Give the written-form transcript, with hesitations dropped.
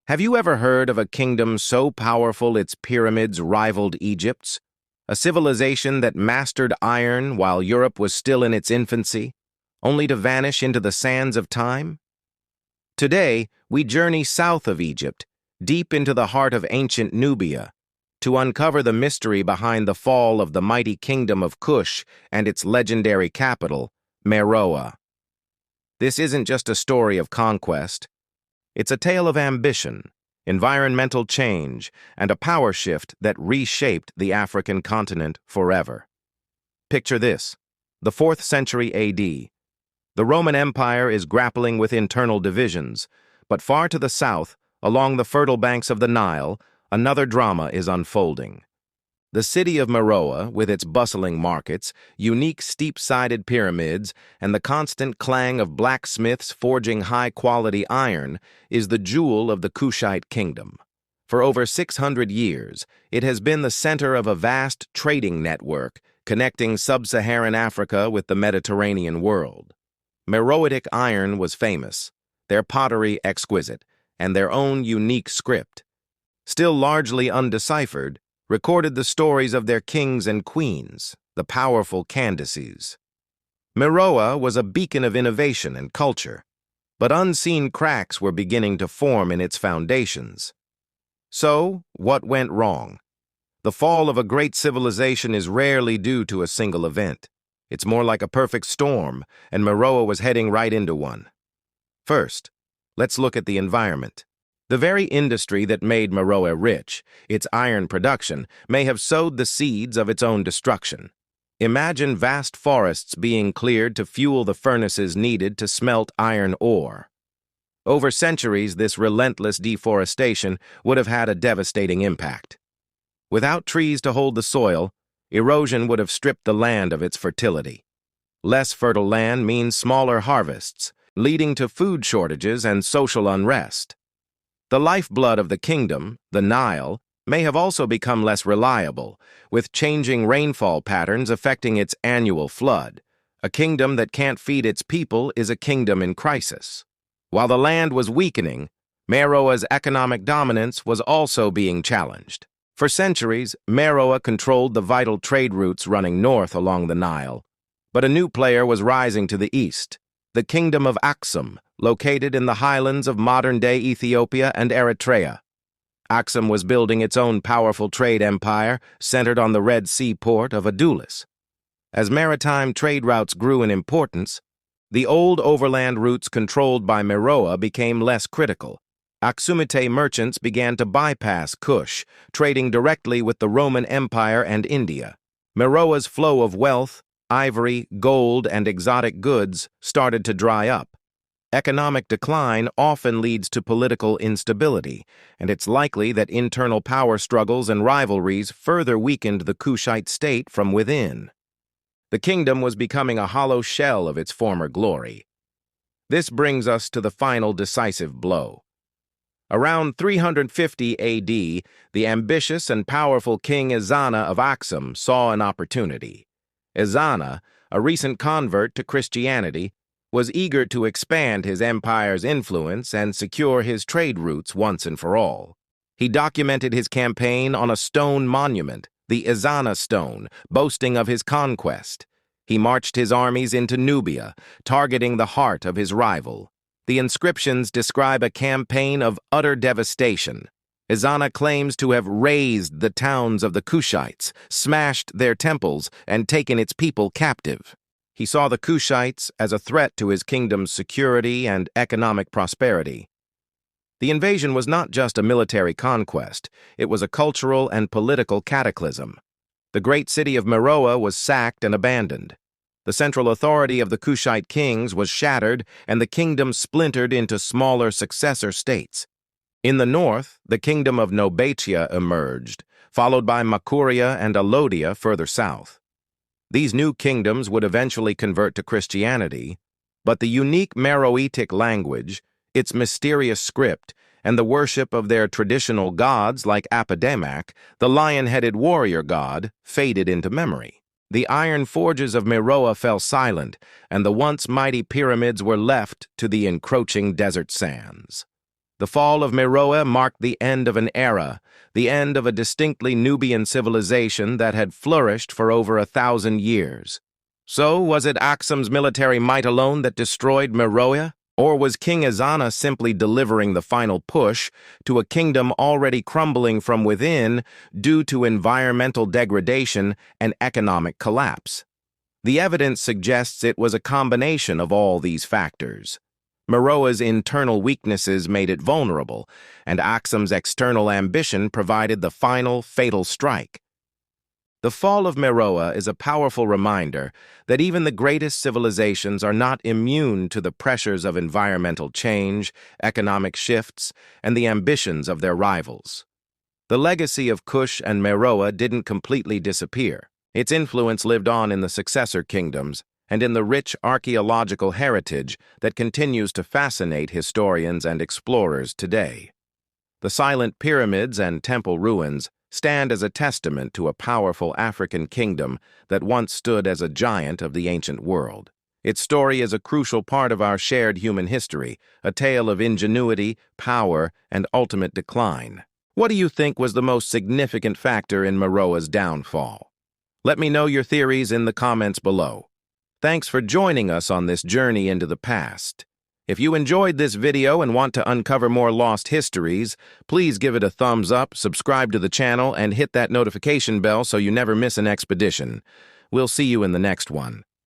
Have you ever heard of a kingdom so powerful its pyramids rivaled Egypt's? A civilization that mastered iron while Europe was still in its infancy, only to vanish into the sands of time? Today, we journey south of Egypt, deep into the heart of ancient Nubia, to uncover the mystery behind the fall of the mighty kingdom of Kush and its legendary capital, Meroe. This isn't just a story of conquest. It's a tale of ambition, environmental change, and a power shift that reshaped the African continent forever. Picture this: the 4th century AD. The Roman Empire is grappling with internal divisions, but far to the south, along the fertile banks of the Nile, another drama is unfolding. The city of Meroe, with its bustling markets, unique steep-sided pyramids, and the constant clang of blacksmiths forging high-quality iron, is the jewel of the Kushite kingdom. For over 600 years, it has been the center of a vast trading network connecting sub-Saharan Africa with the Mediterranean world. Meroitic iron was famous, their pottery exquisite, and their own unique script, still largely undeciphered, recorded the stories of their kings and queens, the powerful Candaces. Meroe was a beacon of innovation and culture, but unseen cracks were beginning to form in its foundations. So, what went wrong? The fall of a great civilization is rarely due to a single event. It's more like a perfect storm, and Meroe was heading right into one. First, let's look at the environment. The very industry that made Meroe rich, its iron production, may have sowed the seeds of its own destruction. Imagine vast forests being cleared to fuel the furnaces needed to smelt iron ore. Over centuries, this relentless deforestation would have had a devastating impact. Without trees to hold the soil, erosion would have stripped the land of its fertility. Less fertile land means smaller harvests, leading to food shortages and social unrest. The lifeblood of the kingdom, the Nile, may have also become less reliable, with changing rainfall patterns affecting its annual flood. A kingdom that can't feed its people is a kingdom in crisis. While the land was weakening, Meroe's economic dominance was also being challenged. For centuries, Meroe controlled the vital trade routes running north along the Nile, but a new player was rising to the east, the kingdom of Aksum, located in the highlands of modern-day Ethiopia and Eritrea. Aksum was building its own powerful trade empire centered on the Red Sea port of Adulis. As maritime trade routes grew in importance, the old overland routes controlled by Meroe became less critical. Aksumite merchants began to bypass Kush, trading directly with the Roman Empire and India. Meroe's flow of wealth, ivory, gold, and exotic goods started to dry up. Economic decline often leads to political instability, and it's likely that internal power struggles and rivalries further weakened the Kushite state from within. The kingdom was becoming a hollow shell of its former glory. This brings us to the final decisive blow. Around 350 AD, the ambitious and powerful king Ezana of Aksum saw an opportunity. Ezana, a recent convert to Christianity, was eager to expand his empire's influence and secure his trade routes once and for all. He documented his campaign on a stone monument, the Ezana Stone, boasting of his conquest. He marched his armies into Nubia, targeting the heart of his rival. The inscriptions describe a campaign of utter devastation. Ezana claims to have razed the towns of the Kushites, smashed their temples, and taken its people captive. He saw the Kushites as a threat to his kingdom's security and economic prosperity. The invasion was not just a military conquest, it was a cultural and political cataclysm. The great city of Meroe was sacked and abandoned. The central authority of the Kushite kings was shattered, and the kingdom splintered into smaller successor states. In the north, the kingdom of Nobatia emerged, followed by Makuria and Alodia further south. These new kingdoms would eventually convert to Christianity, but the unique Meroitic language, its mysterious script, and the worship of their traditional gods like Apidamak, the lion-headed warrior god, faded into memory. The iron forges of Meroe fell silent, and the once mighty pyramids were left to the encroaching desert sands. The fall of Meroe marked the end of an era, the end of a distinctly Nubian civilization that had flourished for over 1,000 years. So, was it Aksum's military might alone that destroyed Meroe? Or was King Ezana simply delivering the final push to a kingdom already crumbling from within due to environmental degradation and economic collapse? The evidence suggests it was a combination of all these factors. Meroe's internal weaknesses made it vulnerable, and Aksum's external ambition provided the final fatal strike. The fall of Meroe is a powerful reminder that even the greatest civilizations are not immune to the pressures of environmental change, economic shifts, and the ambitions of their rivals. The legacy of Kush and Meroe didn't completely disappear. Its influence lived on in the successor kingdoms and in the rich archaeological heritage that continues to fascinate historians and explorers today. The silent pyramids and temple ruins stand as a testament to a powerful African kingdom that once stood as a giant of the ancient world. Its story is a crucial part of our shared human history, a tale of ingenuity, power, and ultimate decline. What do you think was the most significant factor in Meroe's downfall? Let me know your theories in the comments below. Thanks for joining us on this journey into the past. If you enjoyed this video and want to uncover more lost histories, please give it a thumbs up, subscribe to the channel, and hit that notification bell so you never miss an expedition. We'll see you in the next one.